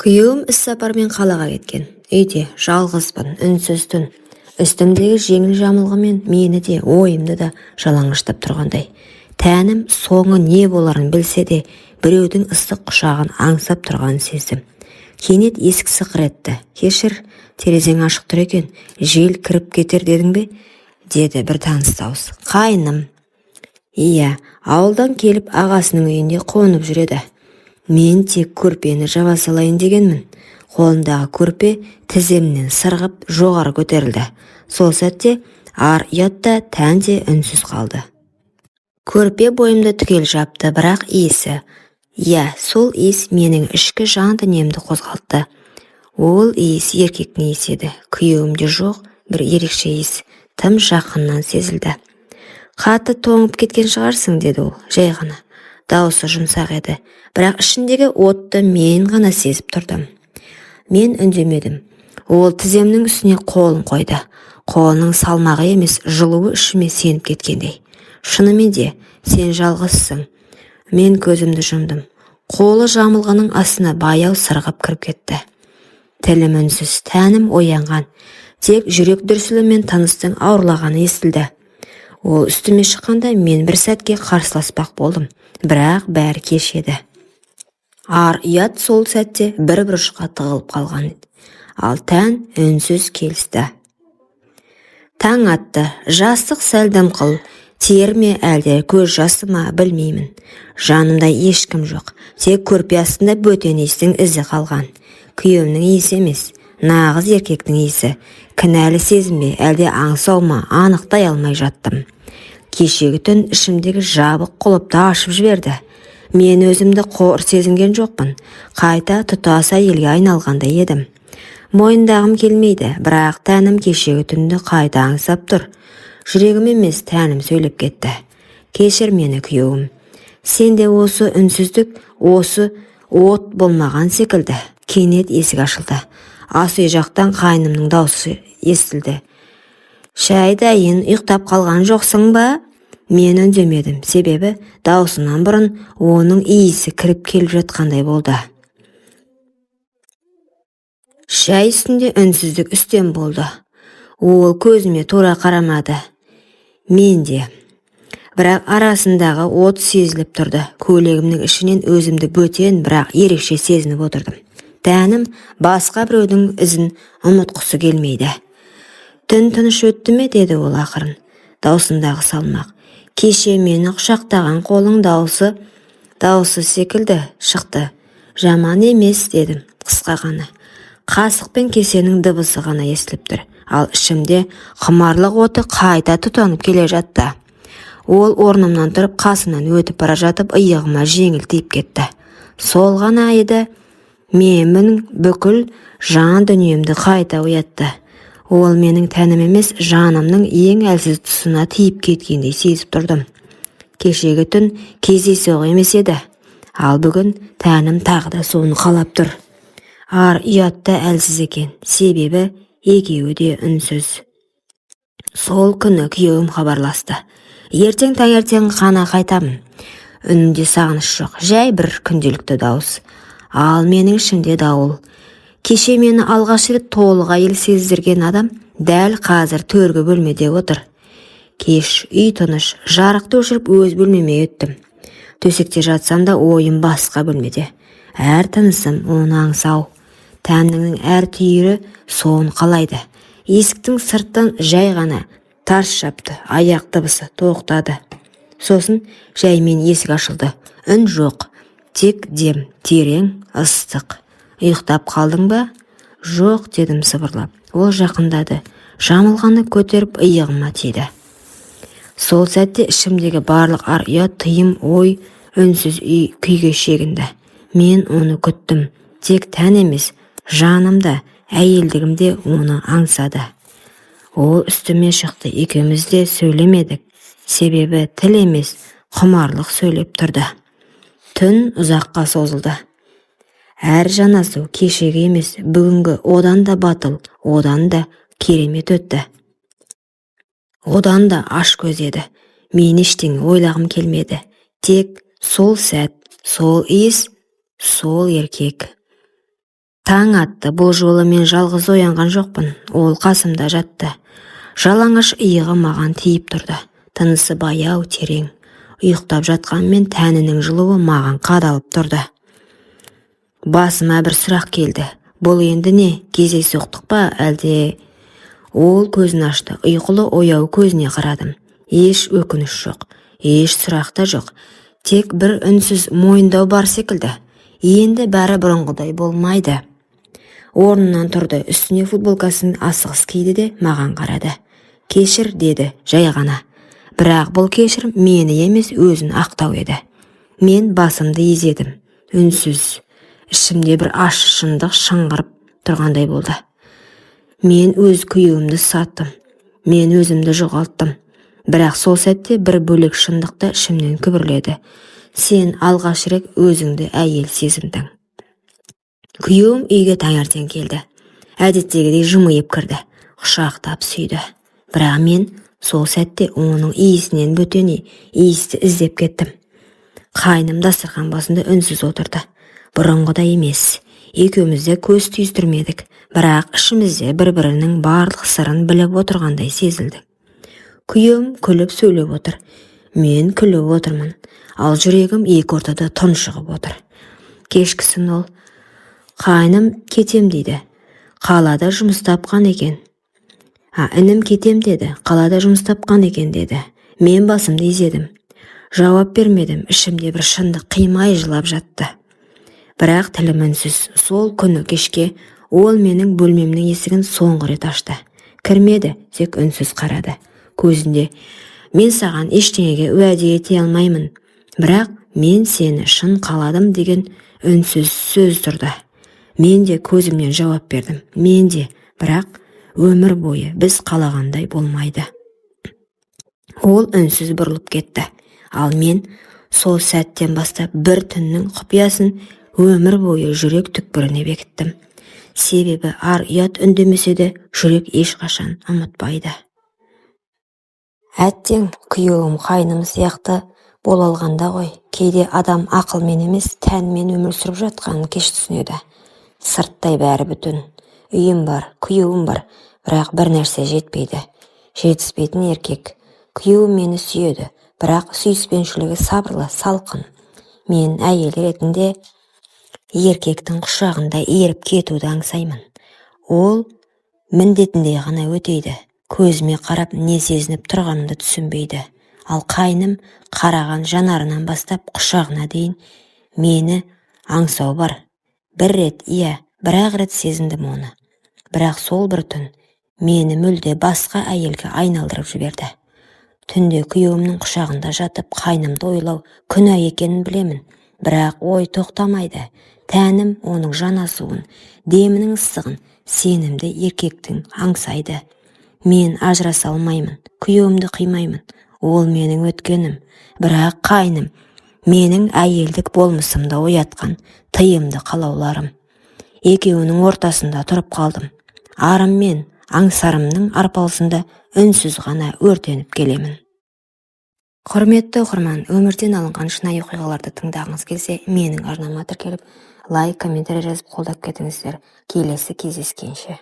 Күйеуім іссапармен қалаға кеткен. Үйде жалғызбын, үнсіз түн. Үстімдегі жеңіл жамылғымен мені де, ойымды да жалаңаштап тұрғандай. Тәнім соңы не боларын білсе де, біреудің ыстық құшағын аңсап тұрғанын сездім. Кенет есік сықыр етті. Кешір, терезең ашық тұр екен, жел кіріп кетер дедің бе? Деді бір таныс дауыс. Қайным. Иә, ауылдан келіп ағасының үйінде қонып жүреді. Мен тек көрпені жаба салайын дегенмін. Қолындағы көрпе тіземнен сырғып жоғары көтерілді. Сол сәтте ар ұятта тән де үнсіз қалды. Көрпе бойымды түгел жапты, бірақ иісі. Иә, сол иіс менің ішкі жан дүниемді қозғалтты. Ол иіс еркектің иісі еді. Күйеуімде жоқ бір ерекше иіс, тым жақыннан сезілді. Қатты тоңып кеткен шығарсың, деді ол, жай ғана. Дауысы жұмсақ еді, бірақ ішіндегі отты мен ғана сезіп тұрдым. Мен үндемедім. Ол тіземнің үстіне қолын қойды. Қолының салмағы емес, жылуы ішіме сеніп кеткендей. Шынымен де, сен жалғызсың. Мен көзімді жұмдым. Қолы жамылғының астына баяу сырғып кіріп кетті. Тілім үнсіз, тәнім оянған. Тек жүрек дүрсілі мен тыныстың ауырлағаны естілді. Ол үстіме шыққанда мен бір сәтке қарсыласпақ болдым, бірақ бәрі кеш еді. Ар ұят сол сәтте бір бұрышқа тығылып қалған еді. Ал тән үнсіз келісті. Таң атты, жастық сәл дымқыл, тер ме әлде көз жасы ма білмеймін. Жанымда ешкім жоқ, тек көрпе астында бөтен иістің ізі қалған. Күйеуімнің иісі емес, нағыз еркектің иісі. Кінәлі сезімбе, әлде аңсау ма, анықтай алмай жаттым. Кешегі түн ішімдегі жабық құлыпты ашып жіберді. Мен өзімді қор сезінген жоқпын. Қайта тұтас әйелге айналғандай едім. Мойындағым келмейді, бірақ тәнім кешегі түнді қайта аңсап тұр. Жүрегім емес, тәнім сөйлеп кетті. Кешір мені, күйеуім. Сенде осы үнсіздік, осы от болмаған секілді. Кенет есік ашылды. Ас үй жақтан қайнымның даусы естілді. Шәй дайын, ұйықтап қалған жоқсың ба? Мен үндемедім, себебі даусынан бұрын оның иісі кіріп келіп жатқандай болды. Шәй үстінде үнсіздік үстем болды. Ол көзіме тура қарамады. Мен де. Бірақ арасындағы от сезіліп тұрды. Көйлегімнің ішінен өзімді бөтен, бірақ ерекше сезініп отырдым. Тәнім басқа біреудің ізін ұмытқысы келмейді. Түн тыныш өтті ме, деді ол ақырын. Даусындағы салмақ. Кеше мені құшақтаған қолың дауысы секілді шықты. Жаман емес, дедім, қысқа ғана. Қасық пен кесенің дыбысы ғана естіліп тұр. Ал ішімде құмарлық оты қайта тұтанып келе жатты. Ол орнымнан тұрып қасымнан өтіп бара жатып иығыма жеңіл тиіп кетті. Сол ғана еді. Менің бүкіл жан дүниемді қайта оятты. Ол менің тәнім емес, жанымның ең әлсіз тұсына тиіп кеткендей сезіп тұрдым. Кешегі түн кездейсоқ емес еді. Ал бүгін тәнім тағы да соны қалап тұр. Ар ұятта әлсіз екен, себебі екеуі де үнсіз. Сол күні күйеуім хабарласты. Ертең таңертең қана қайтамын. Үнінде сағыныш жоқ, жай бір күнделікті дауыс. Ал менің ішімде дауыл. Кеше мені алғаш рет толық әйел сездірген адам дәл қазір төргі бөлмеде отыр. Кеш, үй тыныш, жарықты өшіріп өз бөлмеме өттім. Төсекте жатсам да ойым басқа бөлмеде. Әр тынысым оны аңсау. Тәннің әр түйірі соны қалайды. Есіктің сырттан жай ғана тарс жапты, аяқ дыбысы тоқтады. Сосын жаймен есік ашылды. Үн жоқ. Тек дем, терең, ыстық. Ұйықтап қалдың ба? Жоқ, дедім сыбырлап. Ол жақындады. Жамылғаны көтеріп иығыма тиді. Сол сәтте ішімдегі барлық ар ұят, тыйым, ой, үнсіз күйге шегінді. Мен оны күттім. Тек тән емес, жанымда, әйелдігімде оны аңсады. Ол үстіме шықты, екеуміз де сөйлемедік. Себебі тіл емес, құмарлық сөйлеп тұрды. Түн ұзаққа созылды. Әр жанасу кешегі емес, бүгінгі одан да батыл, одан да керемет өтті. Одан да аш көз еді. Мен ештеңе ойлағым келмеді. Тек сол сәт, сол иіс, сол еркек. Таң атты, бұл жолы мен жалғыз оянған жоқпын, ол қасымда жатты. Жалаңаш иығы маған тиіп тұрды, тынысы баяу терең. Ұйықтап жатқанмен тәнінің жылуы маған қадалып тұрды. Басыма бір сұрақ келді. Бұл енді не, кездейсоқтық па, әлде? Ол көзін ашты, ұйқылы ояу көзіне қарадым. Еш өкініш жоқ, еш сұрақ та жоқ. Тек бір үнсіз мойындау бар секілді. Енді бәрі бұрынғыдай болмайды. Орнынан тұрды, үстіне футболкасын асығыс киді де маған қарады. Кешір, деді, жай ғана. Бірақ бұл кешірім мені емес өзін ақтау еді. Мен басымды изедім, үнсіз. Ішімде бір ащы шындық шыңғырып тұрғандай болды. Мен өз күйеуімді саттым, мен өзімді жоғалттым. Бірақ сол сәтте бір бөлек шындықта ішімнен күбірледі. Сен алғаш рет өзіңді әйел сезіндің. Күйеуім үйге таңертең келді. Әдеттегідей жымиып кірді, құшақтап сүйді. Бірақ мен сол сәтте оның иісінен бөтен иісті іздеп кеттім. Қайным дастархан басында үнсіз отырды. Бұрынғыдай емес, екеумізде көз түйістірмедік, бірақ ішімізде бір-бірінің барлық сырын біліп отырғандай сезілді. Күйеуім күліп сөйлеп отыр, мен күліп отырмын, ал жүрегім екі ортада тұншығып отыр. Кешкісін ол, қайным кетем дейді, қалада жұмыс тапқан екен. Інім кетем деді, қалада жұмыс тапқан екен деді. Мен басымды изедім. Жауап бермедім, ішімде бір шындық қимай жылап жатты. Бірақ тілім үнсіз. Сол күні кешке ол менің бөлмемнің есігін соңғы рет ашты. Кірмеді, тек үнсіз қарады. Көзінде, мен саған ештеңеге уәде ете алмаймын, бірақ мен сені шын қаладым деген үнсіз сөз тұрды. Мен де көзімнен жауап бердім. Мен де, бірақ өмір бойы біз қалағандай болмайды. Ол үнсіз бұрылып кетті. Ал мен сол сәттен бастап бір түннің құпиясын өмір бойы жүрек түкпіріне бекіттім. Себебі ар ұят үндемесе де жүрек ешқашан ұмытпайды. Әттең, күйеуім қайным сияқты бола алғанда ғой, кейде адам ақылмен емес, тәнмен өмір сүріп жатқанын кеш түсінеді. Сырттай бәрі бүтін. Үйім бар, күйеуім бар, бірақ бір нәрсе жетпейді. Жетіспейтін еркек. Күйеуім мені сүйеді, бірақ сүйіспеншілігі сабырлы, салқын. Мен әйел ретінде еркектің құшағында еріп кетуді аңсаймын. Ол міндетіндей ғана өтейді. Көзіме қарап не сезініп тұрғанымды түсінбейді. Ал қайным қараған жанарынан бастап құшағына дейін мені аңсау бар. Бір рет, бір-ақ рет сезіндім оны. Бірақ сол бір түн мені мүлде басқа әйелге айналдырып жіберді. Түнде күйеуімнің құшағында жатып қайнымды ойлау күнә екенін білемін. Бірақ ой тоқтамайды. Тәнім оның жанасуын, демінің ыстығын, сенімді еркектің аңсайды. Мен ажыраса алмаймын, күйеуімді қимаймын. Ол менің өткенім, бірақ қайным менің әйелдік болмысымда оятқан тыйымды қалауларым. Екеуінің ортасында тұрып қалдым. Арым мен аңсарымның арпалысында үнсіз ғана өртеніп келемін. Құрметті оқырман, өмірден алынған шынайы оқиғаларды тыңдағыңыз келсе, менің арнама тіркеліп, лайк, комментарий жазып қолдап кетіңіздер. Келесі кездескенше.